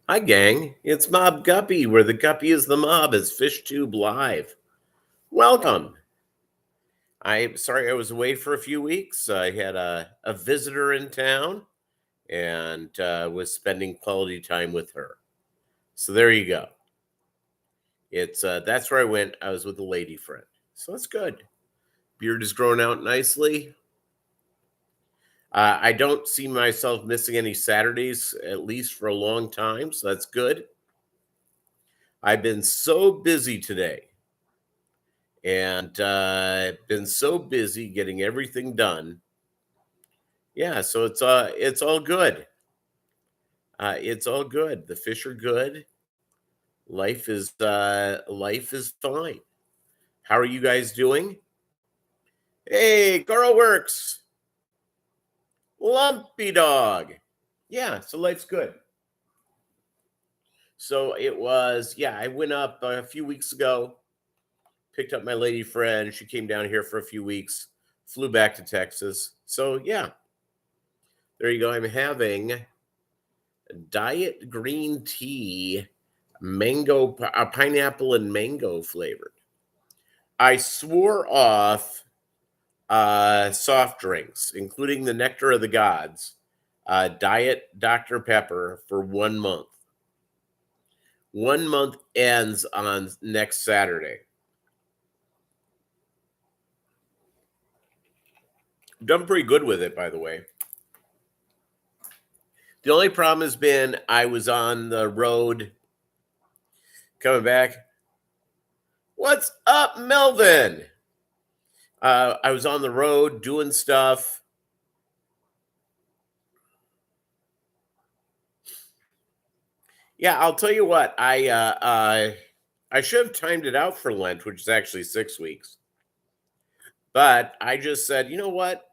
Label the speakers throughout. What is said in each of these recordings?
Speaker 1: Hi, gang. It's Mobb Guppy, where the guppy is the mob. It's Fishtube Live. Welcome. I'm sorry I was away for a few weeks. I had a visitor in town and was spending quality time with her. So there you go. It's that's where I went. I was with a lady friend. So that's good. Beard is growing out nicely. I don't see myself missing any Saturdays, at least for a long time. So that's good. I've been so busy today and been so busy getting everything done. Yeah, so it's all good. It's all good. The fish are good. Life is fine. How are you guys doing? Hey, Carl works. Lumpy dog. Yeah, so life's good. So it was, yeah, I went up a few weeks ago, picked up my lady friend. She came down here for a few weeks, flew back to Texas. So yeah, there you go. I'm having diet green tea, pineapple and mango flavored. I swore off soft drinks, including the nectar of the gods, diet Dr. Pepper for 1 month. 1 month ends on next Saturday. Done pretty good with it, by the way. The only problem has been I was on the road coming back. What's up, Melvin? I was on the road doing stuff. Yeah, I'll tell you what. I should have timed it out for Lent, which is actually 6 weeks. But I just said, you know what?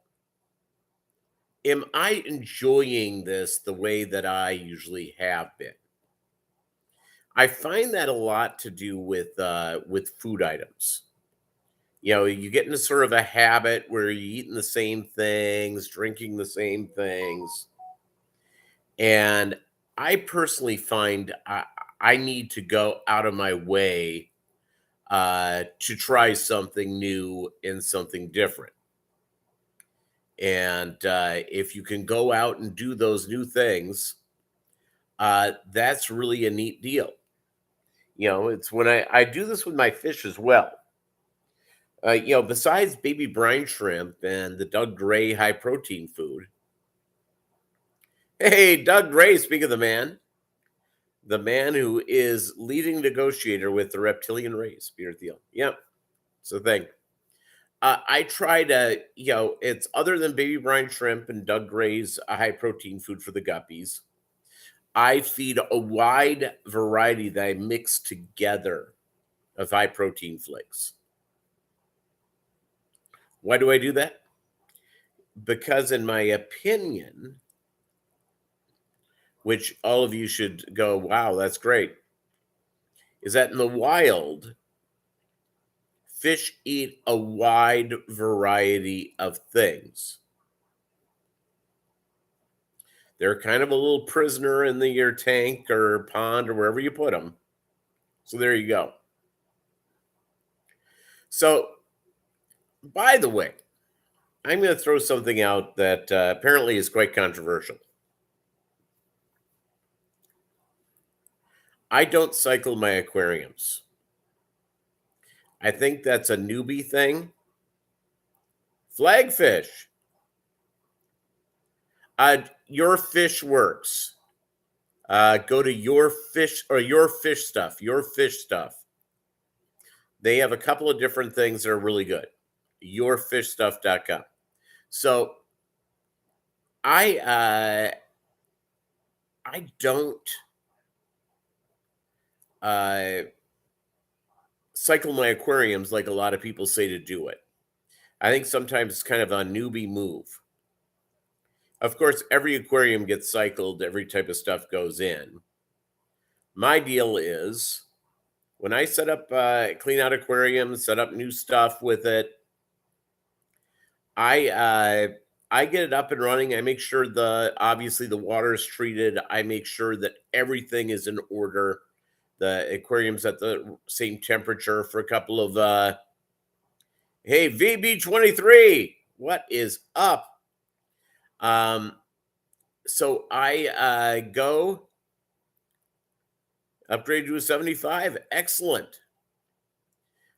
Speaker 1: Am I enjoying this the way that I usually have been? I find that a lot to do with food items. You know, you get into sort of a habit where you're eating the same things, drinking the same things. And I personally find I need to go out of my way to try something new and something different. And if you can go out and do those new things, that's really a neat deal. You know, it's when I do this with my fish as well. Besides baby brine shrimp and the Doug Gray high protein food. Hey, Doug Gray, speak of the man who is leading negotiator with the reptilian race, Peter Thiel. Yep, it's the thing. I try to, it's other than baby brine shrimp and Doug Gray's high protein food for the guppies. I feed a wide variety that I mix together of high protein flakes. Why do I do that? Because, in my opinion, which all of you should go, wow, that's great, is that in the wild, fish eat a wide variety of things. They're kind of a little prisoner in your tank or pond or wherever you put them. So there you go. So, by the way, I'm going to throw something out that apparently is quite controversial. I don't cycle my aquariums. I think that's a newbie thing. Flagfish. Your Fish Works. Go to Your Fish or Your Fish Stuff. Your Fish Stuff. They have a couple of different things that are really good. Yourfishstuff.com. So I don't cycle my aquariums like a lot of people say to do it. I think sometimes it's kind of a newbie move. Of course, every aquarium gets cycled, every type of stuff goes in. My deal is when I set up, clean out aquariums, set up new stuff with it, I I get it up and running. I make sure obviously the water is treated. I make sure that everything is in order. The aquarium's at the same temperature for a couple of hey, VB23, what is up? Um so I go upgrade to a 75. Excellent.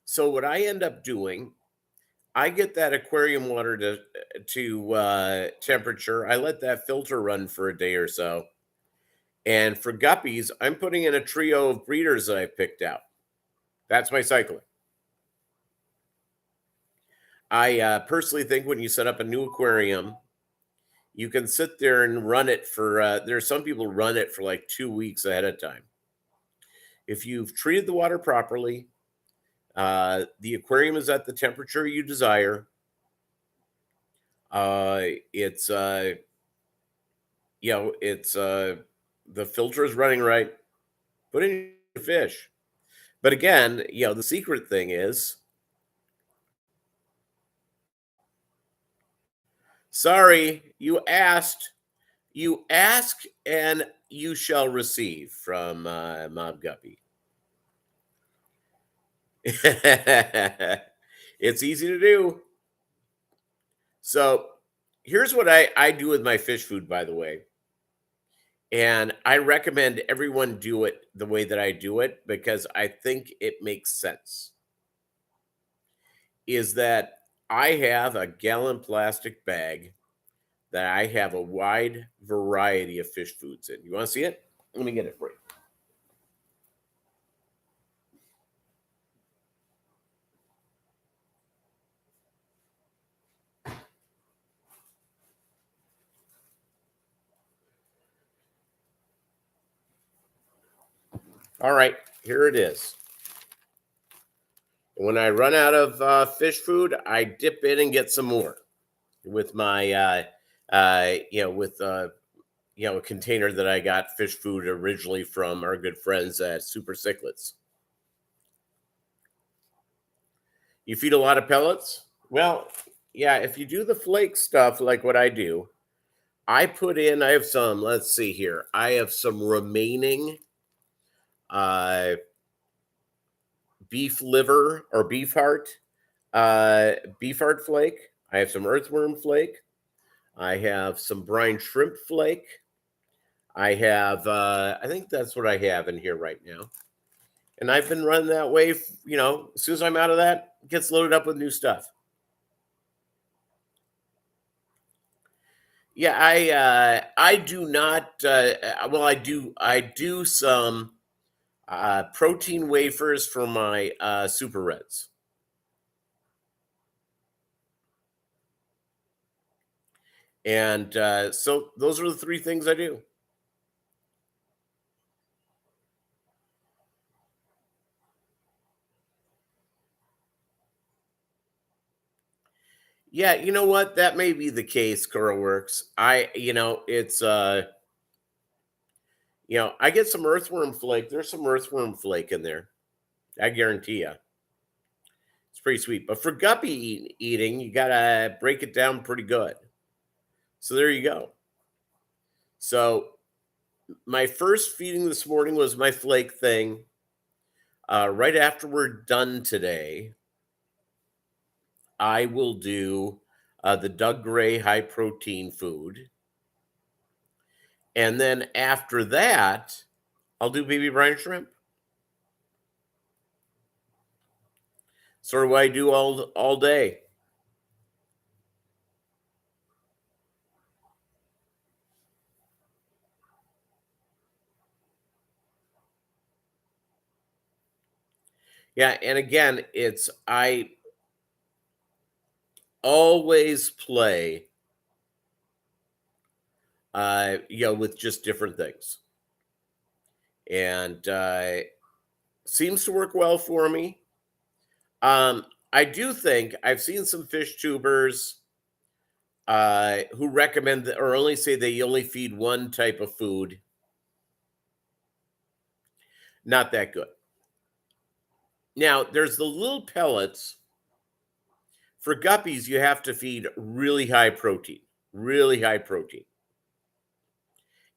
Speaker 1: So what I end up doing, I get that aquarium water to temperature. I let that filter run for a day or so. And for guppies, I'm putting in a trio of breeders that I picked out. That's my cycling. I personally think when you set up a new aquarium, you can sit there and run it for, there's some people run it for like 2 weeks ahead of time. If you've treated the water properly, the aquarium is at the temperature you desire. It's the filter is running right. Put in your fish. But again, the secret thing is, sorry, you asked, you ask and you shall receive from Mobb Guppy. It's easy to do. So here's what I do with my fish food, by the way. And I recommend everyone do it the way that I do it because I think it makes sense. Is that I have a gallon plastic bag that I have a wide variety of fish foods in. You want to see it? Let me get it for you. All right, here it is. When I run out of fish food, I dip in and get some more with my, a container that I got fish food originally from our good friends at Super Cichlids. You feed a lot of pellets? Well, yeah, if you do the flake stuff like what I do, I have some, let's see here. I have some remaining uh, beef liver or beef heart flake. I have some earthworm flake. I have some brine shrimp flake. I have, I think that's what I have in here right now. And I've been running that way, as soon as I'm out of that, it gets loaded up with new stuff. Yeah, I do not, well, I do some protein wafers for my Super Reds. And so those are the three things I do. Yeah, you know what? That may be the case, Curlworks. It's I get some earthworm flake. There's some earthworm flake in there. I guarantee you. It's pretty sweet. But for guppy eating, you gotta break it down pretty good. So there you go. So my first feeding this morning was my flake thing. Right after we're done today, I will do the Doug Gray high protein food. And then after that, I'll do baby brine shrimp. Sort of what I do all day. Yeah, and again, I always play with just different things. And seems to work well for me. I do think I've seen some fish tubers who recommend or only say they only feed one type of food. Not that good. Now, there's the little pellets. For guppies, you have to feed really high protein. really high protein.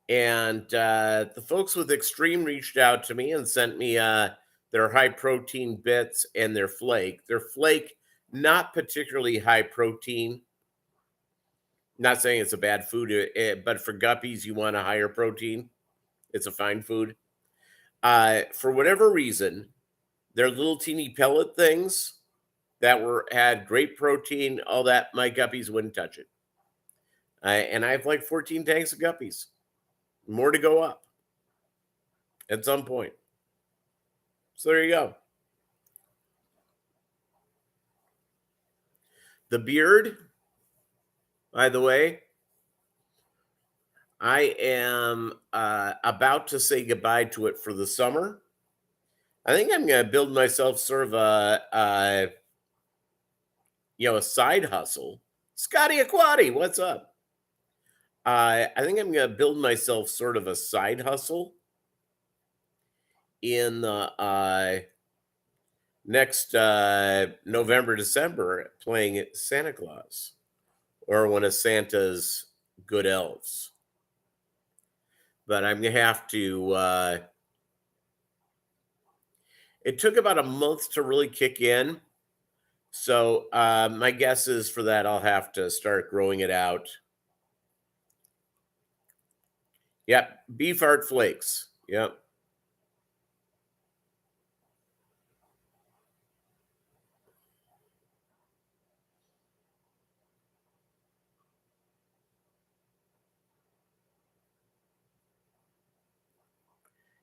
Speaker 1: And the folks with Extreme reached out to me and sent me their high protein bits and their flake. Their flake, not particularly high protein. Not saying it's a bad food, but for guppies, you want a higher protein. It's a fine food. For whatever reason, their little teeny pellet things that were had great protein, all that, my guppies wouldn't touch it. And I have like 14 tanks of guppies, more to go up at some point. So there you go. The beard, by the way, I am about to say goodbye to it for the summer. I think I'm going to build myself sort of a side hustle. Scotty Aquati, what's up? I think I'm going to build myself sort of a side hustle in the next November, December, playing Santa Claus or one of Santa's good elves. But I'm going to have to. It took about a month to really kick in. So my guess is for that, I'll have to start growing it out. Yep, beef art flakes. Yep.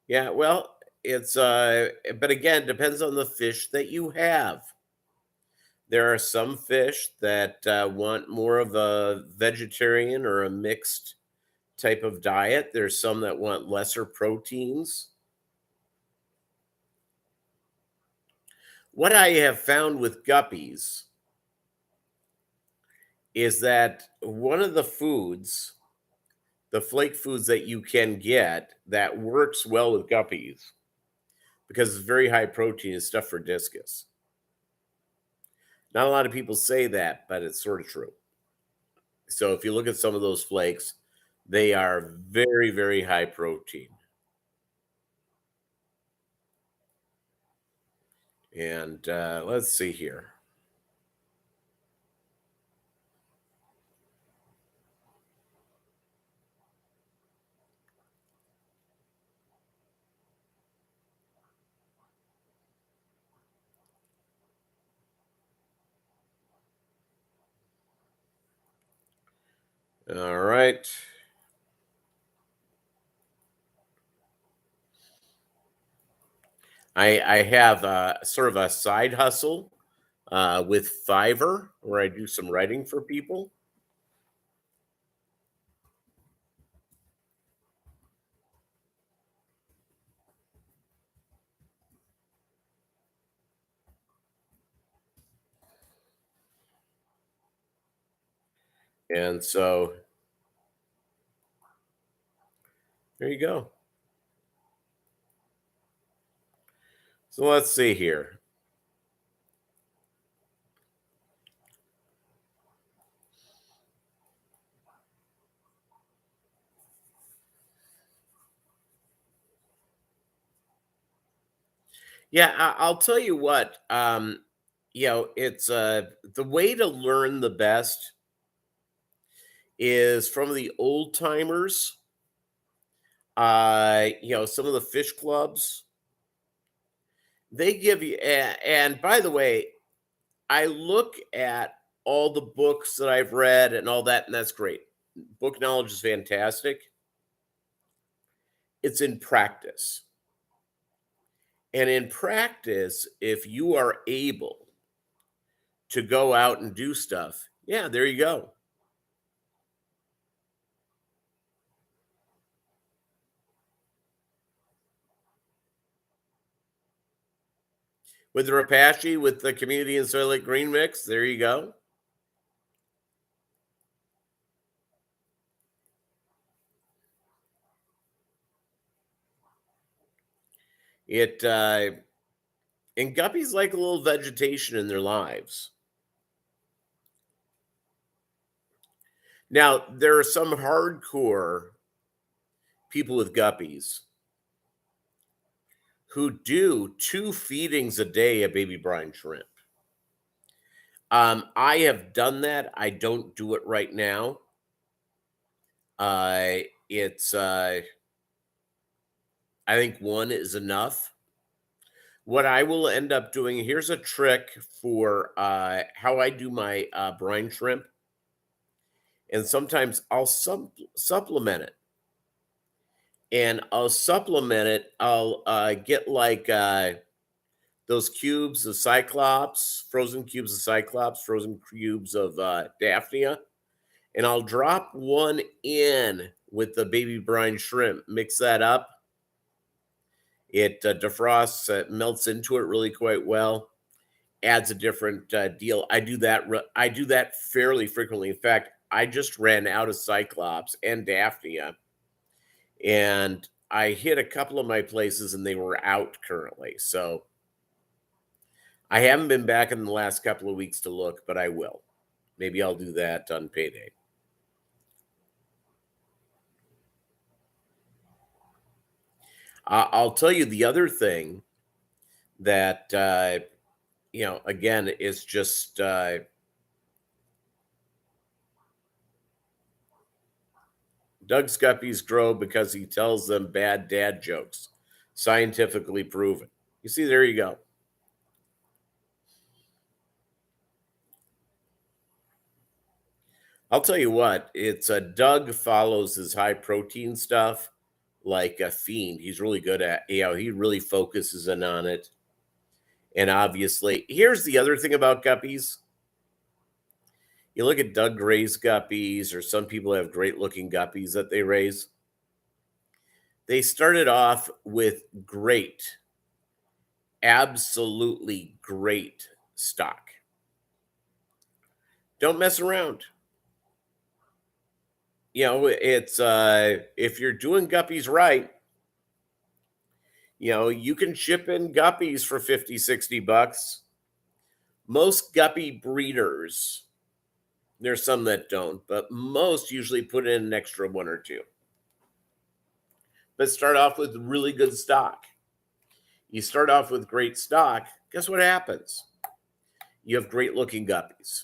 Speaker 1: Yeah, well, it's but again, depends on the fish that you have. There are some fish that want more of a vegetarian or a mixed type of diet. There's some that want lesser proteins. What I have found with guppies is that one of the foods, the flake foods that you can get that works well with guppies, because it's very high protein, is stuff for discus. Not a lot of people say that, but it's sort of true. So if you look at some of those flakes, they are very, very high protein. And let's see here. All right. I have sort of a side hustle with Fiverr where I do some writing for people. And so there you go. So let's see here. Yeah, I'll tell you what. It's the way to learn the best is from the old timers. Some of the fish clubs, they give you. And by the way, I look at all the books that I've read and all that, and that's great. Book knowledge is fantastic. It's in practice. And in practice, if you are able to go out and do stuff, yeah, there you go. With the Rapashi, with the community and soy lake green mix, there you go. It and guppies like a little vegetation in their lives. Now, there are some hardcore people with guppies who do 2 feedings a day of baby brine shrimp. I have done that. I don't do it right now. It's I think 1 is enough. What I will end up doing, here's a trick for how I do my brine shrimp, and sometimes I'll supplement it. And I'll supplement it. I'll get like those cubes of Cyclops, frozen cubes of Cyclops, frozen cubes of Daphnia, and I'll drop 1 in with the baby brine shrimp. Mix that up. It defrosts, melts into it really quite well. Adds a different deal. I do that. I do that fairly frequently. In fact, I just ran out of Cyclops and Daphnia, and I hit a couple of my places, and they were out currently. So I haven't been back in the last couple of weeks to look, but I will. Maybe I'll do that on payday. I'll tell you the other thing that again, is just Doug's guppies grow because he tells them bad dad jokes, scientifically proven. You see, there you go. I'll tell you what, it's Doug follows his high protein stuff like a fiend. He's really good at, he really focuses in on it. And obviously, here's the other thing about guppies. You look at Doug Gray's guppies, or some people have great looking guppies that they raise. They started off with great, absolutely great stock. Don't mess around. It's if you're doing guppies right, you can ship in guppies for 50, 60 bucks. Most guppy breeders, there's some that don't, but most usually put in an extra 1 or 2. But start off with really good stock. You start off with great stock, guess what happens? You have great looking guppies.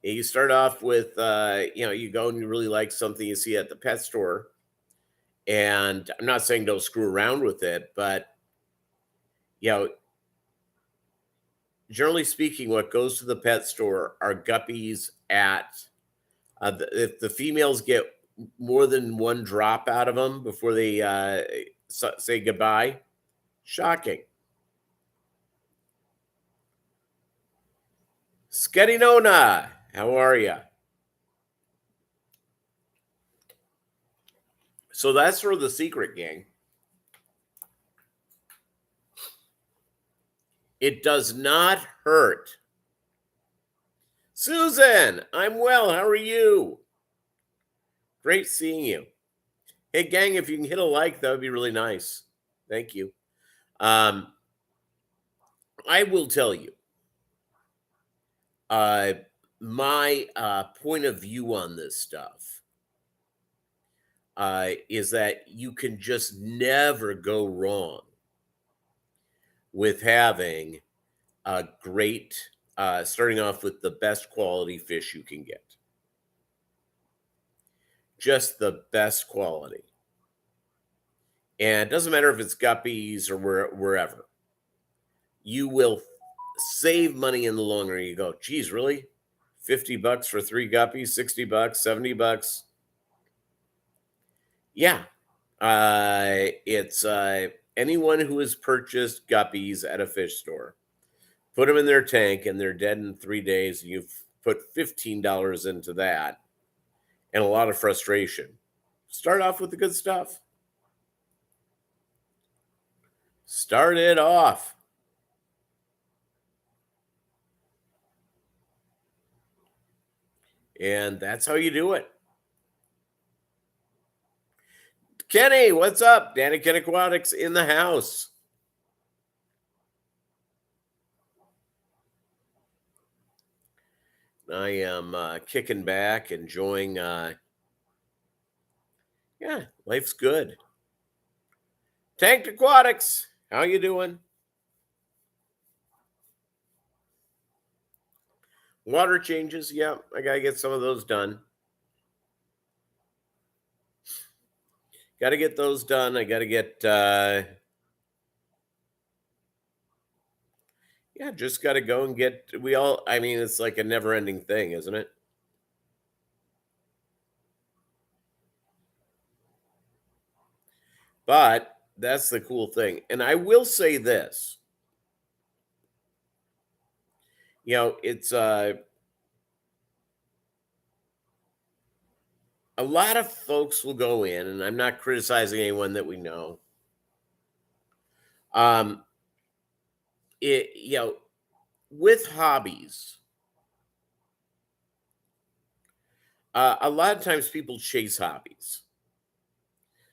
Speaker 1: And you start off with, you go and you really like something you see at the pet store. And I'm not saying don't screw around with it, but, generally speaking, what goes to the pet store are guppies at, if the females get more than 1 drop out of them before they say goodbye, shocking. Skedinona, how are you? So that's sort of the secret, gang. It does not hurt. Susan, I'm well. How are you? Great seeing you. Hey, gang, if you can hit a like, that would be really nice. Thank you. I will tell you, my point of view on this stuff is that you can just never go wrong with having a great, starting off with the best quality fish you can get. Just the best quality. And it doesn't matter if it's guppies or wherever. You will save money in the long run. You go, geez, really? 50 bucks for 3 guppies, 60 bucks, 70 bucks. Yeah. It's anyone who has purchased guppies at a fish store, put them in their tank and they're dead in 3 days. And you've put $15 into that and a lot of frustration. Start off with the good stuff. Start it off. And that's how you do it. Kenny, what's up? Danny Ken Aquatics in the house. I am kicking back, enjoying. Yeah, life's good. Tanked Aquatics, how you doing? Water changes. Yeah, I gotta get some of those done. Got to get those done. I got to get. Yeah, just got to go and get. We all. I mean, it's like a never-ending thing, isn't it? But that's the cool thing. And I will say this. It's a lot of folks will go in, and I'm not criticizing anyone that we know. Um, it with hobbies, a lot of times people chase hobbies.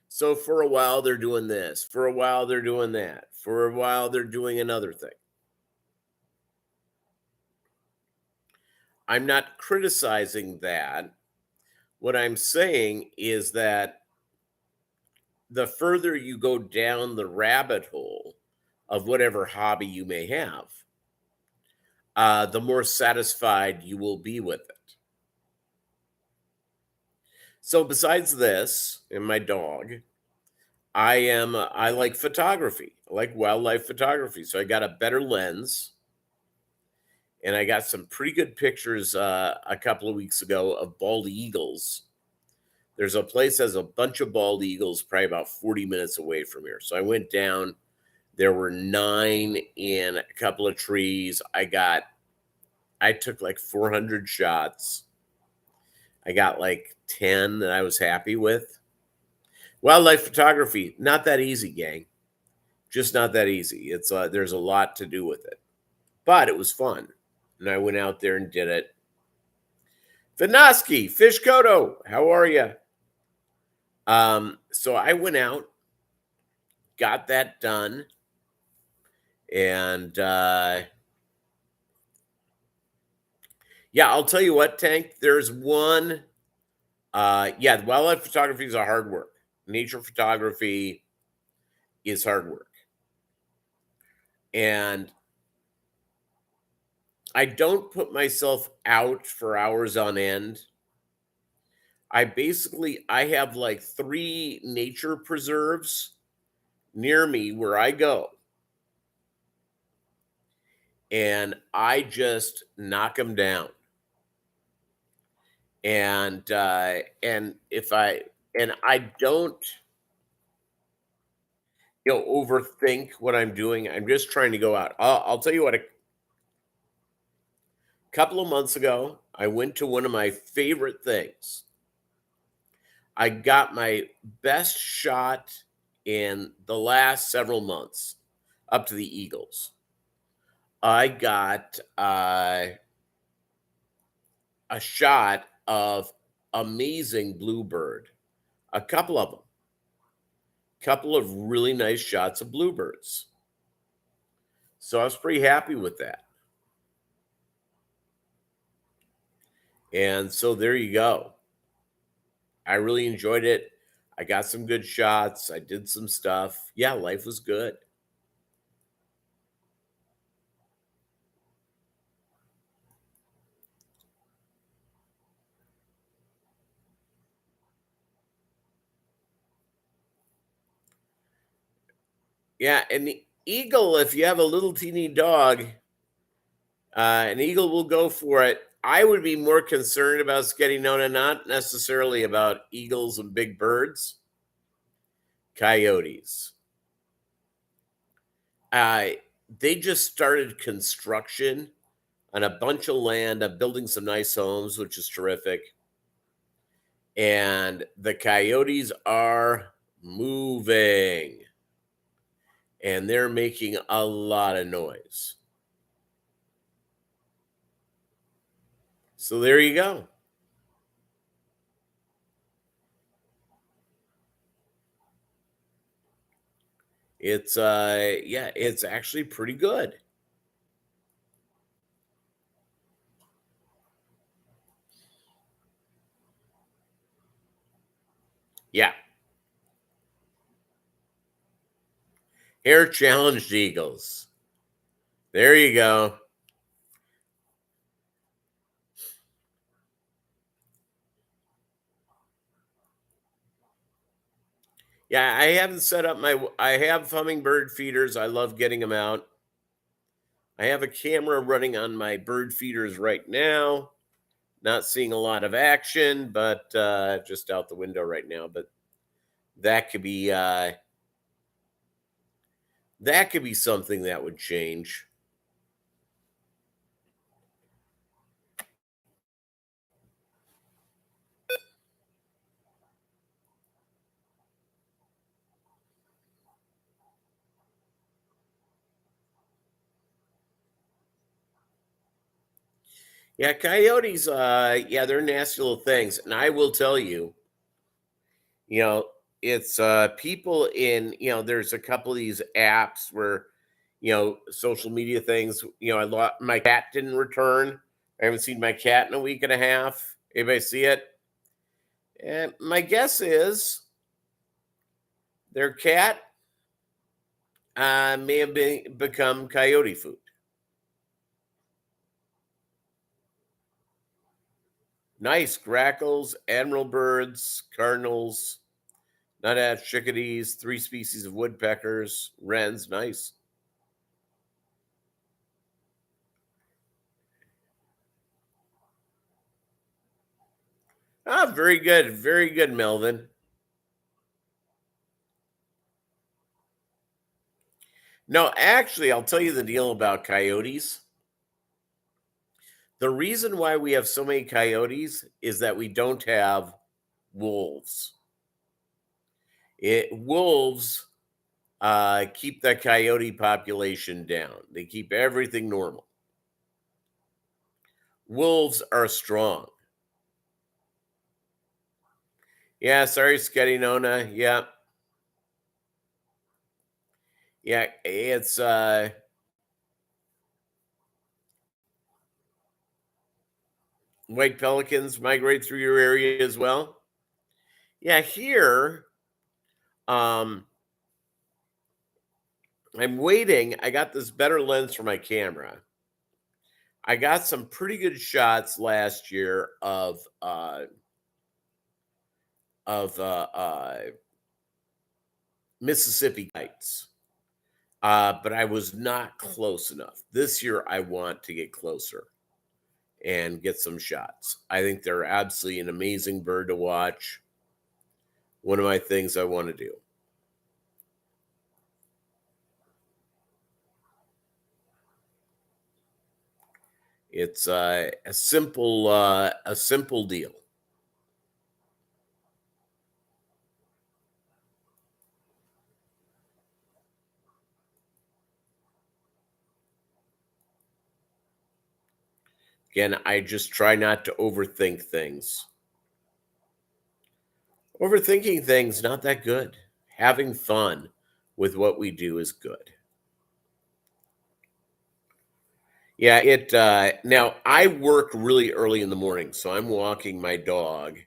Speaker 1: So for a while they're doing this, for a while they're doing that, for a while they're doing another thing. I'm not criticizing that. What I'm saying is that the further you go down the rabbit hole of whatever hobby you may have, the more satisfied you will be with it. So besides this and my dog, I like photography. I like wildlife photography. So I got a better lens and I got some pretty good pictures a couple of weeks ago of bald eagles. There's a place that has a bunch of bald eagles probably about 40 minutes away from here. So I went down. There were 9 in a couple of trees. I took like 400 shots. I got like 10 that I was happy with. Wildlife photography, not that easy, gang. Just not that easy. It's there's a lot to do with it. But it was fun. And I went out there and did it. Vinoski, Fish Koto, how are you? So I went out, got that done, and yeah, I'll tell you what, Tank. There's one. Yeah, wildlife photography is a hard work. Nature photography is hard work, and I don't put myself out for hours on end. I have like 3 nature preserves near me where I go, and I just knock them down. And if I and I don't, overthink what I'm doing. I'm just trying to go out. I'll tell you what. A couple of months ago, I went to one of my favorite things. I got my best shot in the last several months up to the Eagles. I got a shot of amazing bluebird, a couple of them, couple of really nice shots of bluebirds. So I was pretty happy with that. And so there you go. I really enjoyed it. I got some good shots. I did some stuff. Yeah, life was good. Yeah, and the eagle, if you have a little teeny dog, an eagle will go for it. I would be more concerned about Skedinona, not necessarily about eagles and big birds, coyotes. Uh, they just started construction on a bunch of land. I'm building some nice homes, which is terrific. And the coyotes are moving and they're making a lot of noise. So there you go. It's yeah, it's actually pretty good. Yeah. Hair challenged eagles. There you go. Yeah, I haven't set up I have hummingbird feeders. I love getting them out. I have a camera running on my bird feeders right now. Not seeing a lot of action, but just out the window right now. But that could be something that would change. Yeah, coyotes, yeah, they're nasty little things. And I will tell you, you know, it's people in, there's a couple of these apps where, social media things, my cat didn't return. I haven't seen my cat in a week and a half. Anybody see it? And my guess is their cat may have become coyote food. Nice grackles, admiral birds, cardinals, nuthatch, chickadees, three species of woodpeckers, wrens. Nice. Ah, very good, Melvin. No, actually, I'll tell you the deal about coyotes. The reason why we have so many coyotes is that we don't have wolves. Wolves keep the coyote population down. They keep everything normal. Wolves are strong. Yeah, sorry, Scotty Nona. Yeah, yeah, it's white pelicans migrate through your area as well. Yeah, here, um, I'm waiting. I got this better lens for my camera. I got some pretty good shots last year of Mississippi kites, but I was not close enough. This year, I want to get closer and get some shots. I think they're absolutely an amazing bird to watch. One of my things I want to do. It's a simple deal. Again, I just try not to overthink things. Overthinking things not that good. Having fun with what we do is good. Yeah, it now I work really early in the morning, so I'm walking my dog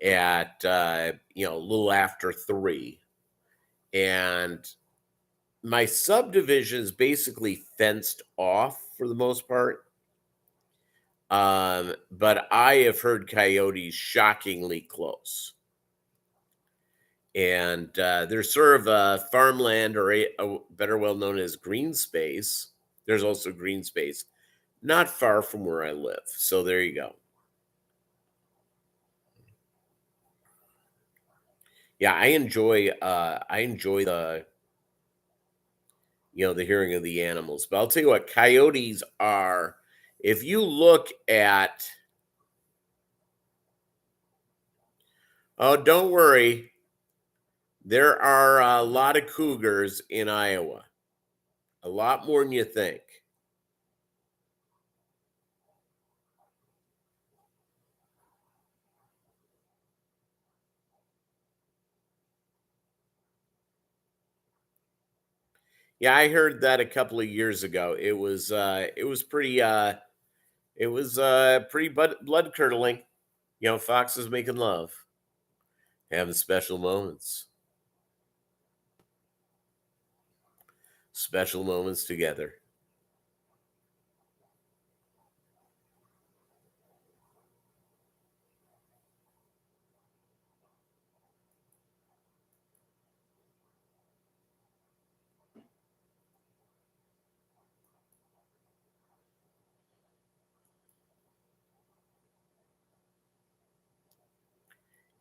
Speaker 1: at a little after 3, and my subdivision is basically fenced off for the most part. But I have heard coyotes shockingly close. And there's sort of a farmland or a better well known as green space. There's also green space not far from where I live. So there you go. Yeah, I enjoy the hearing of the animals. But I'll tell you what, coyotes are, if you look at, oh, don't worry, there are a lot of cougars in Iowa. A lot more than you think. Yeah, I heard that a couple of years ago. It was pretty blood curdling. Foxes making love. Having special moments. Special moments together.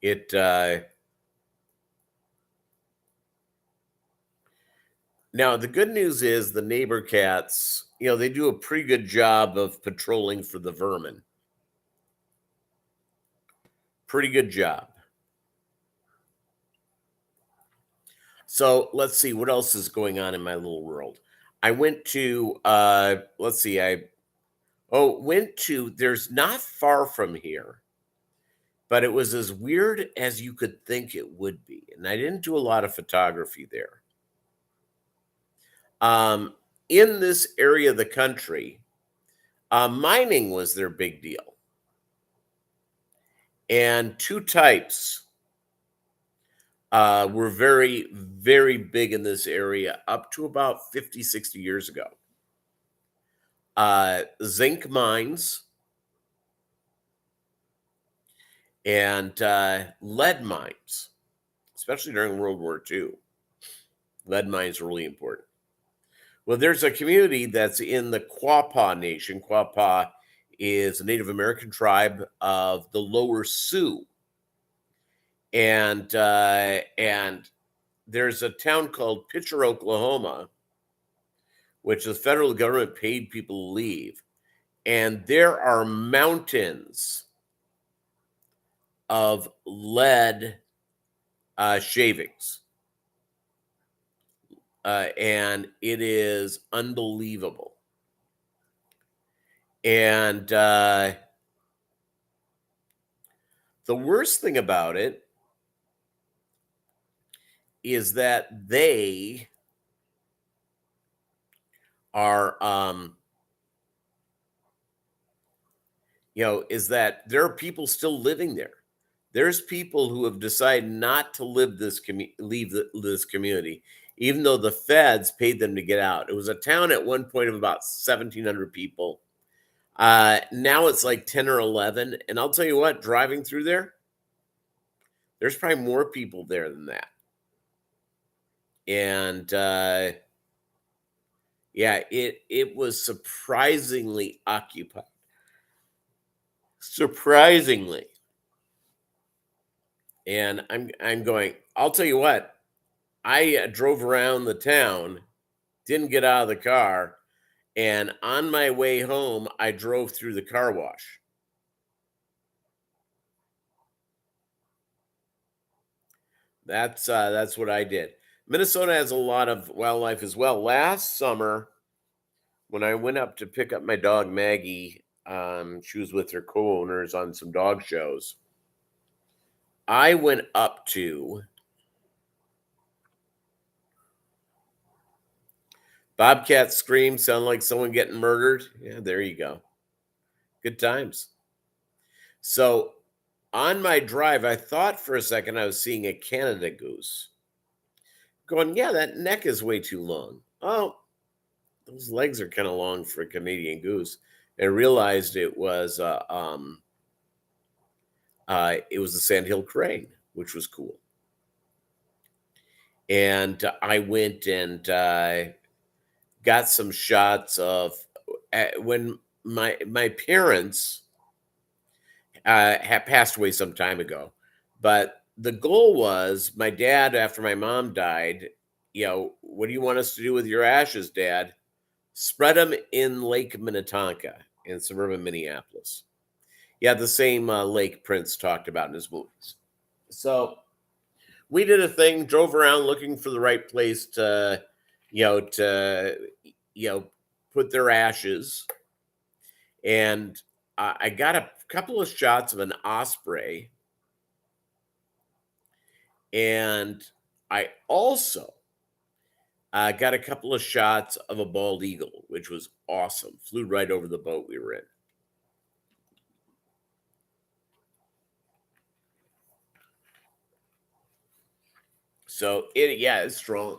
Speaker 1: It Now the good news is the neighbor cats, they do a pretty good job of patrolling for the vermin. Pretty good job. So let's see what else is going on in my little world. I went to let's see, went to there's not far from here, but it was as weird as you could think it would be. And I didn't do a lot of photography there. In this area of the country, mining was their big deal. And two types were very, very big in this area up to about 50, 60 years ago. Zinc mines and lead mines, especially during World War II. Lead mines are really important. Well, there's a community that's in the Quapaw Nation. Quapaw is a Native American tribe of the Lower Sioux. And there's a town called Pitcher, Oklahoma, which the federal government paid people to leave. And there are mountains of lead shavings. And it is unbelievable. And the worst thing about it is that they are, is that there are people still living there. There's people who have decided not to leave this community, even though the feds paid them to get out. It was a town at one point of about 1,700 people. Now it's like 10 or 11. And I'll tell you what, driving through there's probably more people there than that. And it was surprisingly occupied. Surprisingly. And I'm going, I'll tell you what, I drove around the town, didn't get out of the car, and on my way home, I drove through the car wash. That's what I did. Minnesota has a lot of wildlife as well. Last summer, when I went up to pick up my dog Maggie, she was with her co-owners on some dog shows. I went up to Bobcat scream, sound like someone getting murdered. Yeah, there you go. Good times. So on my drive, I thought for a second I was seeing a Canada goose. Going, yeah, that neck is way too long. Oh, those legs are kind of long for a Canadian goose. I realized it was the sandhill crane, which was cool. And I went and got some shots of when my parents had passed away some time ago. But the goal was my dad, after my mom died, what do you want us to do with your ashes, Dad? Spread them in Lake Minnetonka in suburban Minneapolis. Yeah, the same lake Prince talked about in his movies. So we did a thing, drove around looking for the right place to put their ashes. And I got a couple of shots of an osprey. And I also got a couple of shots of a bald eagle, which was awesome. Flew right over the boat we were in. So yeah, it's strong.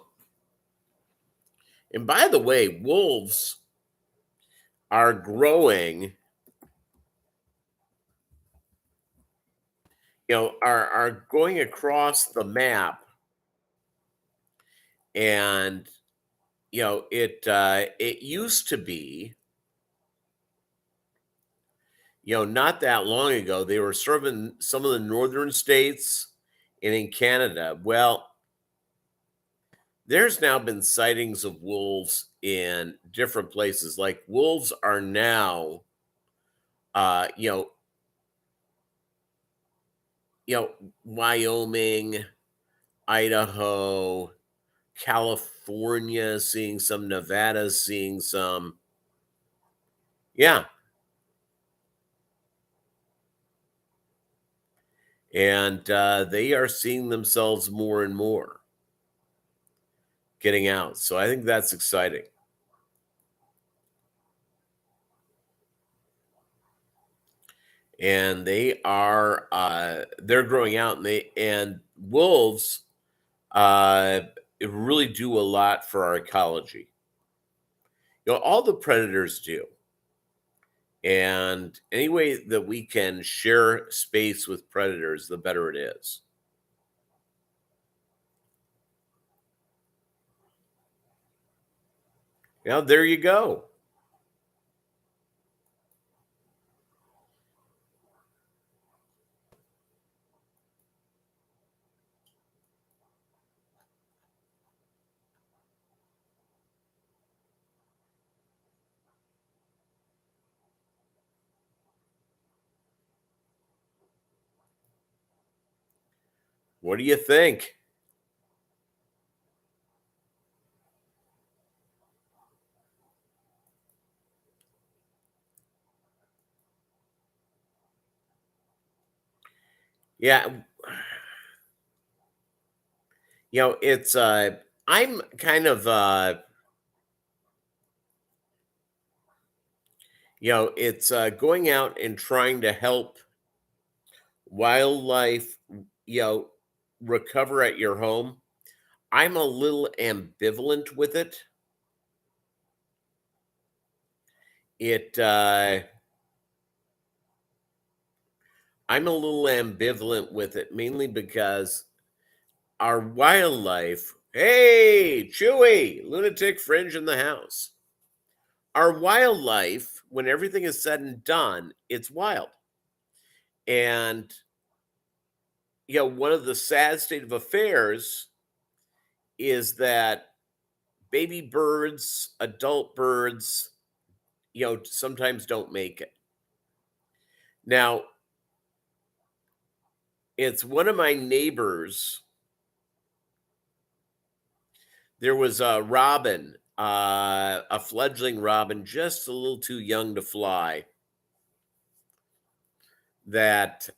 Speaker 1: And by the way, wolves are growing, are going across the map, and it used to be, not that long ago, they were serving some of the northern states and in Canada. Well, there's now been sightings of wolves in different places. Like wolves are now, uh, you know, you know, Wyoming, Idaho, California, seeing some, Nevada, seeing some. Yeah, and they are seeing themselves more and more getting out. So I think that's exciting. And they're growing out, and wolves uh really do a lot for our ecology. All the predators do. And any way that we can share space with predators, the better it is. There you go. What do you think? Yeah, it's I'm kind of it's going out and trying to help wildlife, you know, recover at your home. I'm a little ambivalent with it. It I'm a little ambivalent with it, mainly because our wildlife, hey, Chewy, lunatic fringe in the house. Our wildlife, when everything is said and done, it's wild. And one of the sad state of affairs is that baby birds, adult birds, sometimes don't make it. Now, it's one of my neighbors. There was a robin, a fledgling robin, just a little too young to fly, that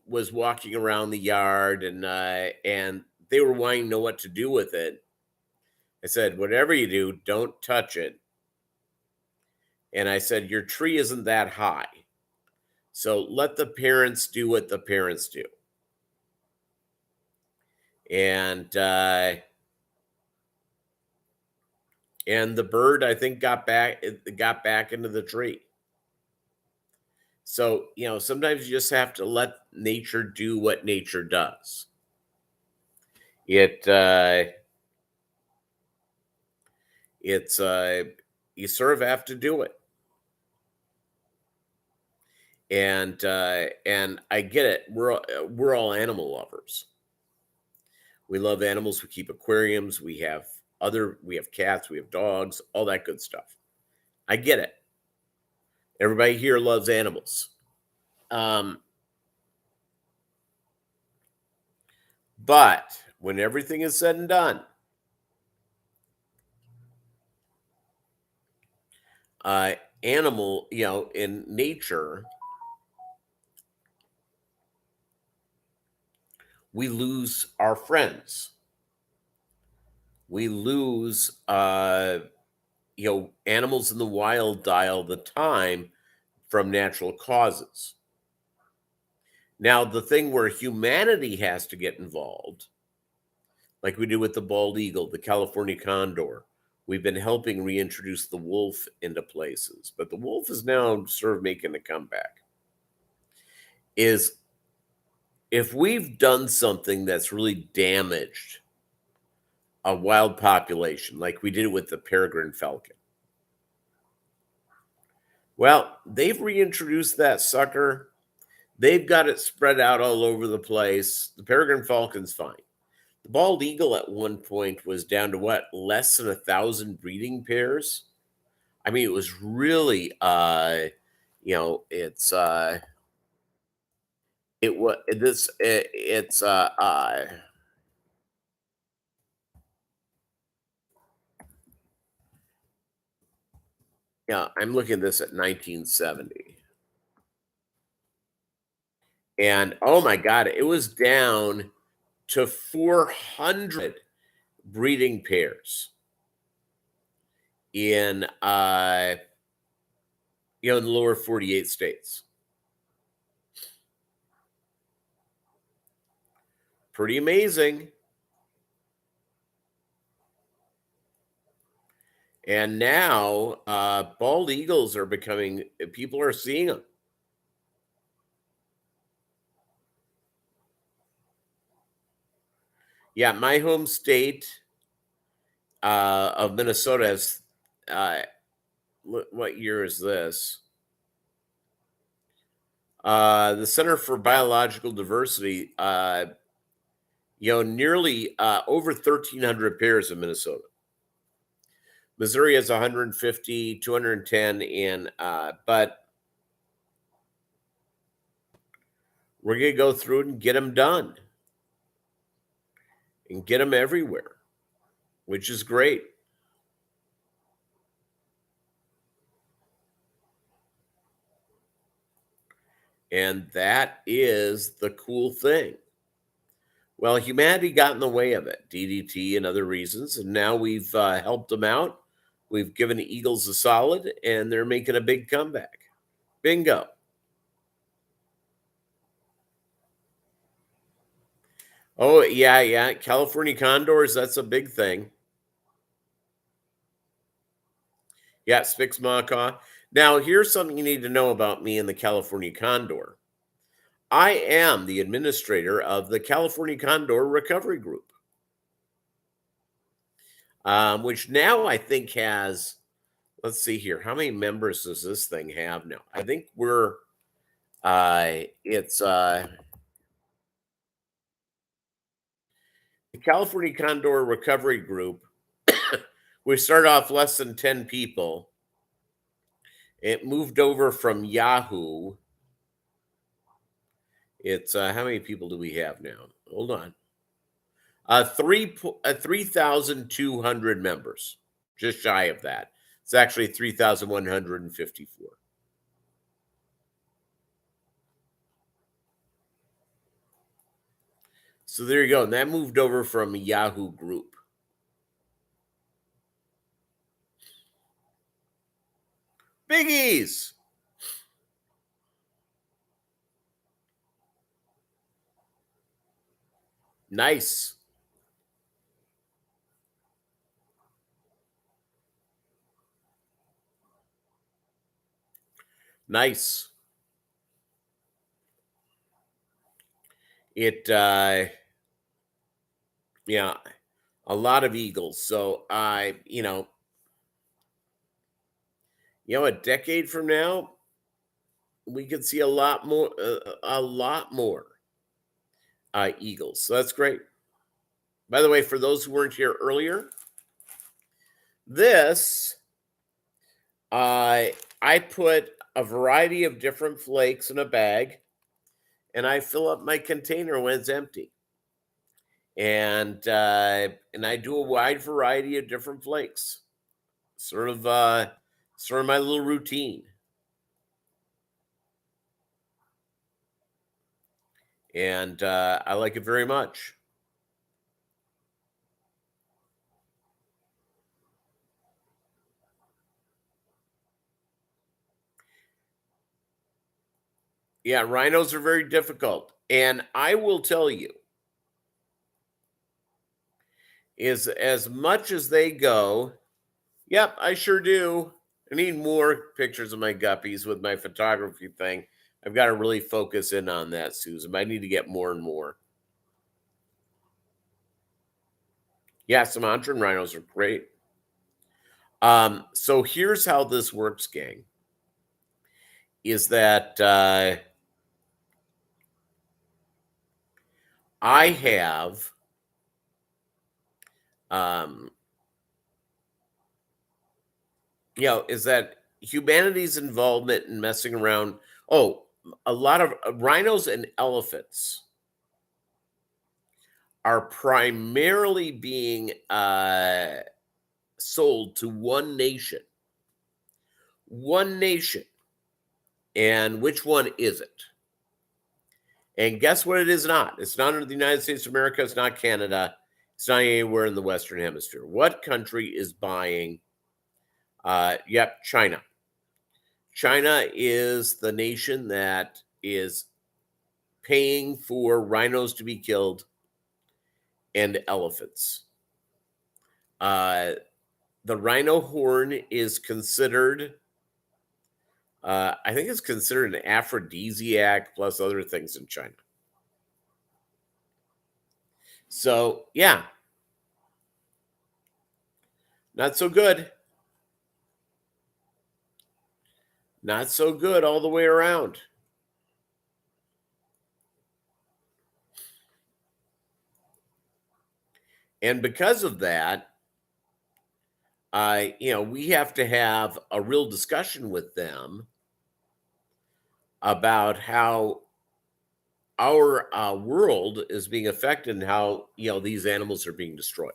Speaker 1: was walking around the yard, and they were wanting to know what to do with it. I said, "Whatever you do, don't touch it." And I said, "Your tree isn't that high, so let the parents do what the parents do." And the bird, I think, got back into the tree. So, sometimes you just have to let nature do what nature does. It it's You sort of have to do it. And I get it. We're all animal lovers. We love animals. We keep aquariums. We have cats, we have dogs, all that good stuff. I get it. Everybody here loves animals. Um, but when everything is said and done, uh, in nature, we lose our friends. We lose, animals in the wild die all the time from natural causes. Now, the thing where humanity has to get involved like we did with the bald eagle, the California condor. We've been helping reintroduce the wolf into places, but the wolf is now sort of making a comeback. Is if we've done something that's really damaged a wild population, like we did with the peregrine falcon, well, they've reintroduced that sucker. They've got it spread out all over the place. The peregrine falcon's fine. The bald eagle at one point was down to what, less than 1,000 breeding pairs. I mean, it was really, it's it was this it's yeah, I'm looking at this at 1970, and oh my god, it was down to 400 breeding pairs in in the lower 48 states. Pretty amazing. And now bald eagles are becoming, people are seeing them. Yeah, my home state of Minnesota has what year is this? The Center for Biological Diversity, nearly over 1,300 pairs in Minnesota. Missouri has 150, 210, and but we're gonna go through it and get them done and get them everywhere, which is great. And that is the cool thing. Well, humanity got in the way of it, DDT and other reasons, and now we've helped them out. We've given the Eagles a solid, and they're making a big comeback. Bingo. Oh, yeah, yeah. California condors, that's a big thing. Yeah, Spix macaw. Now, here's something you need to know about me and the California condor. I am the administrator of the California Condor Recovery Group, which now I think has, let's see here, how many members does this thing have now? I think it's the California Condor Recovery Group. We started off less than 10 people. It moved over from Yahoo. It's how many people do we have now? Hold on. 3,200 members, just shy of that. It's actually 3,154. So there you go. And that moved over from Yahoo Group. Biggies. Nice. Nice. It yeah, a lot of eagles. So a decade from now, we could see a lot more eagles. So that's great. By the way, for those who weren't here earlier, this I put a variety of different flakes in a bag, and I fill up my container when it's empty. And I do a wide variety of different flakes. Sort of my little routine. And I like it very much. Yeah, rhinos are very difficult. And I will tell you, is as much as they go, yep, I sure do. I need more pictures of my guppies with my photography thing. I've got to really focus in on that, Susan. I need to get more and more. Yeah, Sumatran rhinos are great. So here's how this works, gang. Is that I have um, is that humanity's involvement in messing around. Oh, a lot of rhinos and elephants are primarily being sold to one nation. One nation. And which one is it? And guess what it is not? It's not in the United States of America. It's not Canada. It's not anywhere in the Western Hemisphere. What country is buying? Yep, China. China is the nation that is paying for rhinos to be killed and elephants. The rhino horn is considered, I think it's considered an aphrodisiac plus other things in China. So, yeah, not so good. Not so good all the way around. And because of that, we have to have a real discussion with them about how our world is being affected and how these animals are being destroyed.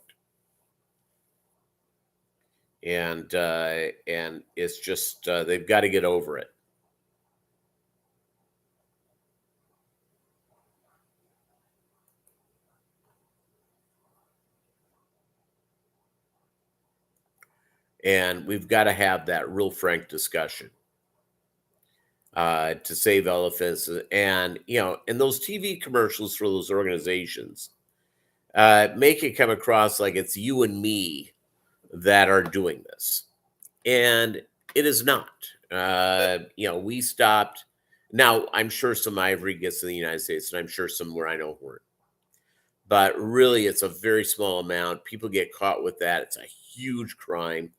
Speaker 1: And it's just they've got to get over it. And we've got to have that real frank discussion to save elephants. And in those TV commercials for those organizations, make it come across like it's you and me that are doing this, and it is not. We stopped. Now, I'm sure some ivory gets in the United States, and I'm sure some rhino weren't. But really, it's a very small amount. People get caught with that. It's a huge crime.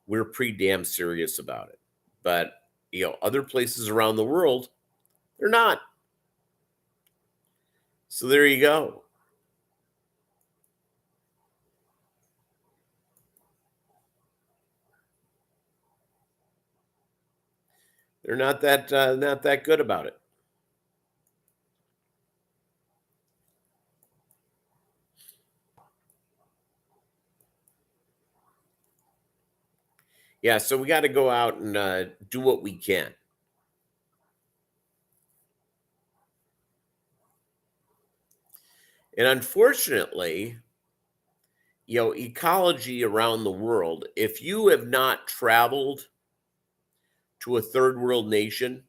Speaker 1: We're pretty damn serious about it. But, other places around the world, they're not. So there you go. They're not that good about it. Yeah, so we got to go out and do what we can. And unfortunately, ecology around the world, if you have not traveled to a third world nation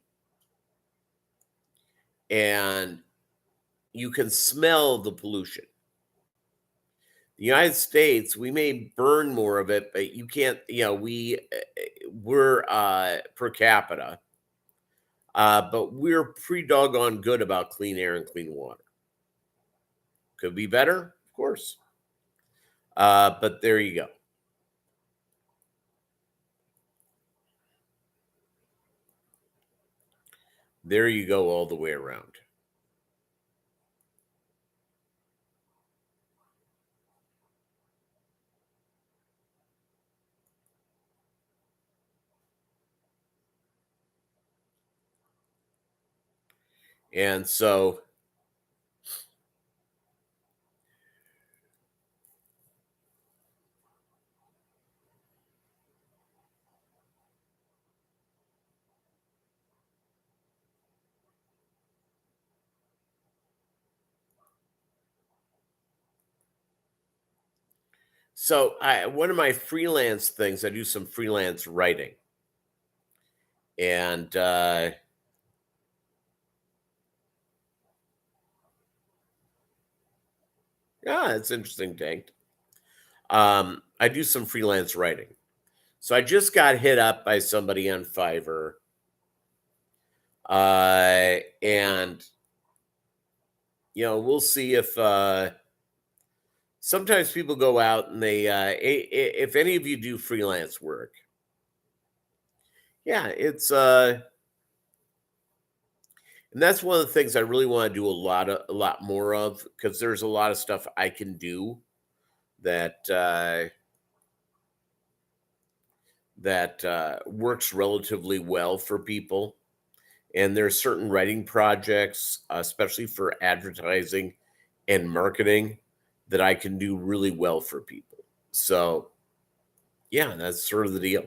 Speaker 1: and you can smell the pollution. The United States, we may burn more of it, but you can't, we're per capita, but we're pretty doggone good about clean air and clean water. Could be better, of course. But there you go. There you go all the way around. And so one of my freelance things, I do some freelance writing. And yeah, it's interesting, Tank. I do some freelance writing. So I just got hit up by somebody on Fiverr. And we'll see if sometimes people go out and they if any of you do freelance work, yeah, it's and that's one of the things I really want to do a lot more of, because there's a lot of stuff I can do that works relatively well for people. And there's certain writing projects, especially for advertising and marketing, that I can do really well for people. So, yeah, that's sort of the deal.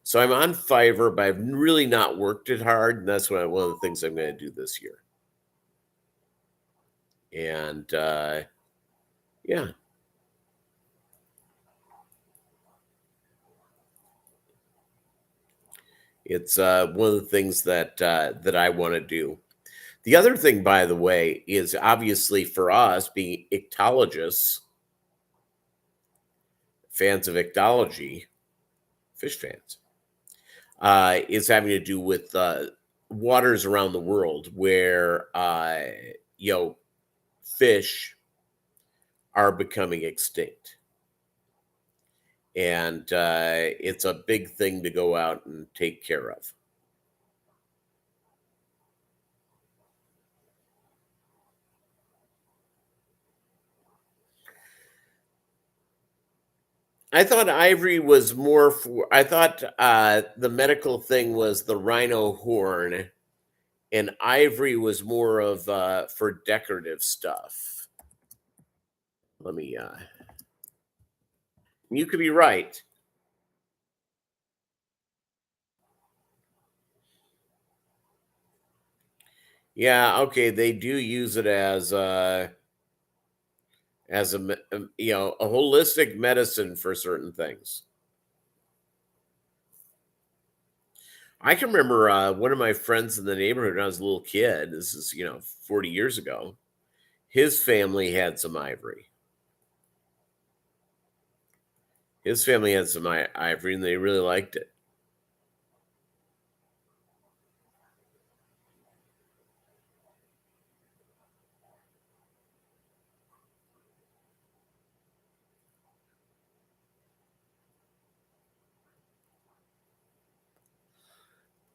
Speaker 1: So I'm on Fiverr, but I've really not worked it hard, and that's one of the things I'm going to do this year. And yeah, it's one of the things that I want to do. The other thing, by the way, is obviously for us being ichtologists, fans of ichtology, fish fans, is having to do with waters around the world where fish are becoming extinct, and it's a big thing to go out and take care of. I thought ivory was more for. I thought the medical thing was the rhino horn, and ivory was more of for decorative stuff. Let me. You could be right. Yeah. Okay. They do use it as a holistic medicine for certain things. I can remember one of my friends in the neighborhood when I was a little kid. This is 40 years ago. His family had some ivory. His family had some ivory, and they really liked it.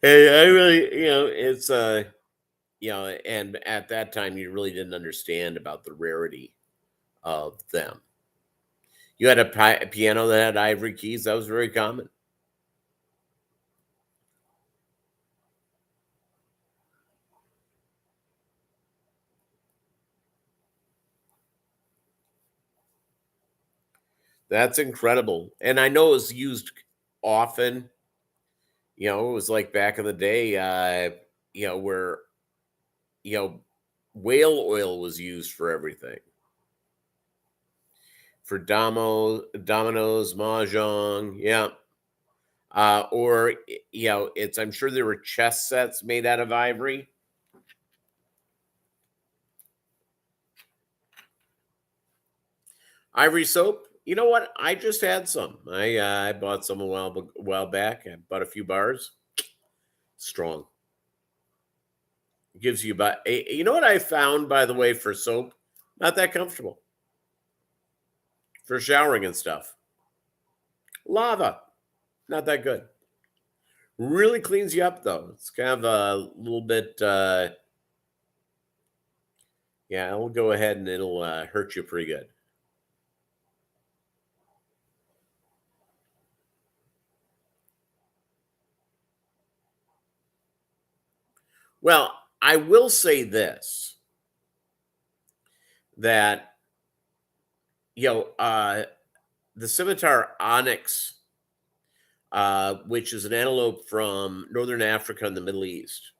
Speaker 1: And I really, it's and at that time you really didn't understand about the rarity of them. You had a piano that had ivory keys. That was very common. That's incredible. And I know it was used often. It was like back in the day, where, you know, whale oil was used for everything. For dominoes, mahjong, yeah. Or it's I'm sure there were chess sets made out of ivory. Ivory soap. You know what? I just had some. I bought some a while back. I bought a few bars. Strong. It gives you about. You know what I found, by the way, for soap? Not that comfortable for showering and stuff. Lava. Not that good. Really cleans you up though. It's kind of a little bit. Yeah, it'll go ahead and it'll hurt you pretty good. Well, I will say this, that you know, uh, the scimitar onyx, which is an antelope from northern Africa and the Middle East,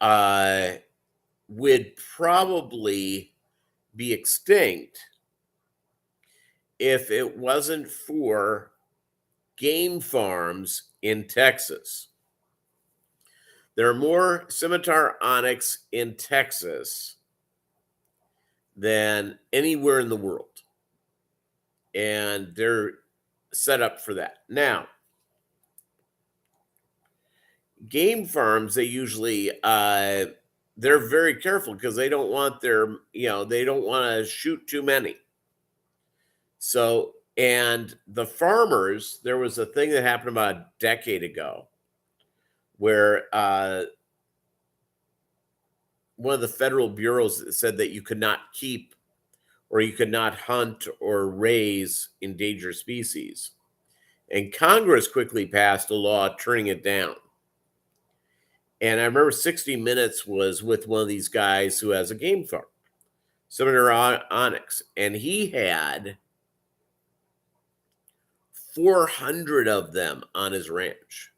Speaker 1: uh, would probably be extinct if it wasn't for game farms in Texas. There are more scimitar onyx in Texas than anywhere in the world. and they're set up for that. Now, game farms, they usually they're very careful because they don't want they don't want to shoot too many. So, and the farmers, there was a thing that happened about a decade ago where one of the federal bureaus said that you could not keep or you could not hunt or raise endangered species. And Congress quickly passed a law turning it down. And I remember 60 Minutes was with one of these guys who has a game farm, Senator Onyx, and he had 400 of them on his ranch.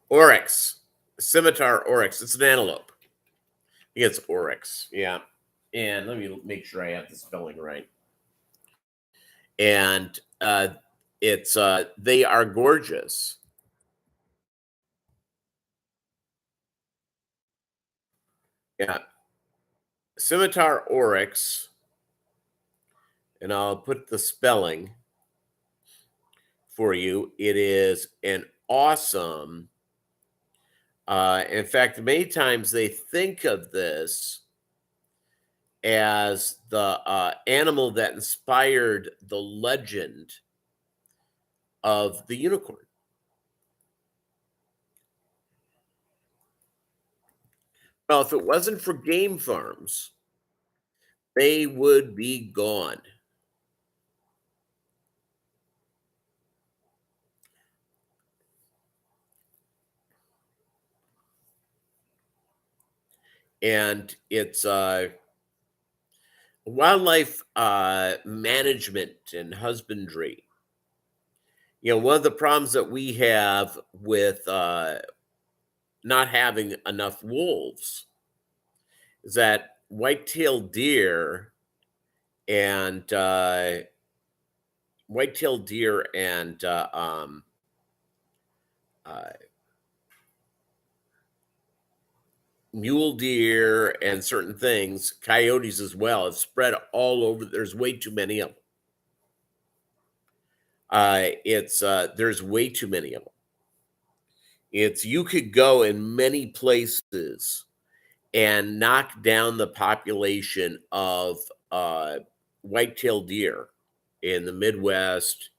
Speaker 1: Oryx, scimitar oryx. It's an antelope. I think it's oryx. Yeah. And let me make sure I have the spelling right. And it's they are gorgeous. Yeah. Scimitar oryx. And I'll put the spelling for you. It is an awesome. In fact, many times they think of this as the animal that inspired the legend of the unicorn. Well, if it wasn't for game farms, they would be gone. And it's wildlife management and husbandry. One of the problems that we have with not having enough wolves is that white-tailed deer and white-tailed deer and uh, mule deer and certain things, coyotes as well, have spread all over. There's way too many of them. It's there's way too many of them. It's you could go in many places and knock down the population of white-tailed deer in the Midwest,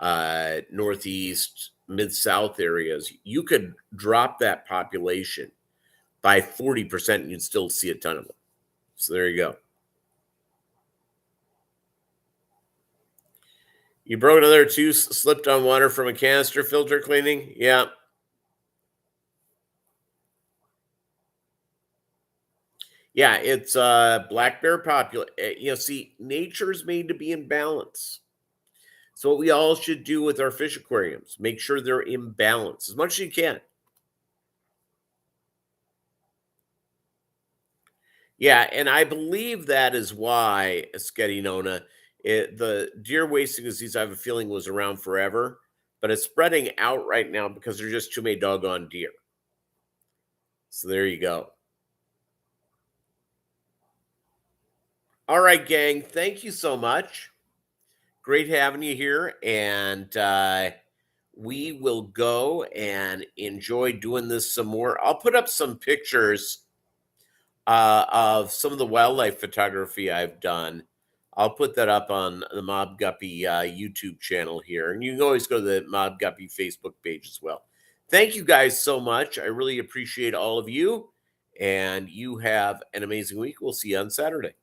Speaker 1: Northeast, Mid-South areas. You could drop that population by 40% and you'd still see a ton of them. So there you go. You broke another two, slipped on water from a canister filter cleaning? Yeah. Yeah, it's black bear popular. See, nature's made to be in balance. So what we all should do with our fish aquariums, make sure they're in balance as much as you can. Yeah, and I believe that is why Nona, the deer wasting disease, I have a feeling was around forever, but it's spreading out right now because there's just too many doggone deer. So there you go. All right, gang. Thank you so much. Great having you here. And we will go and enjoy doing this some more. I'll put up some pictures of some of the wildlife photography I've done. I'll put that up on the Mobb Guppy YouTube channel here. And you can always go to the Mobb Guppy Facebook page as well. Thank you guys so much. I really appreciate all of you. And you have an amazing week. We'll see you on Saturday.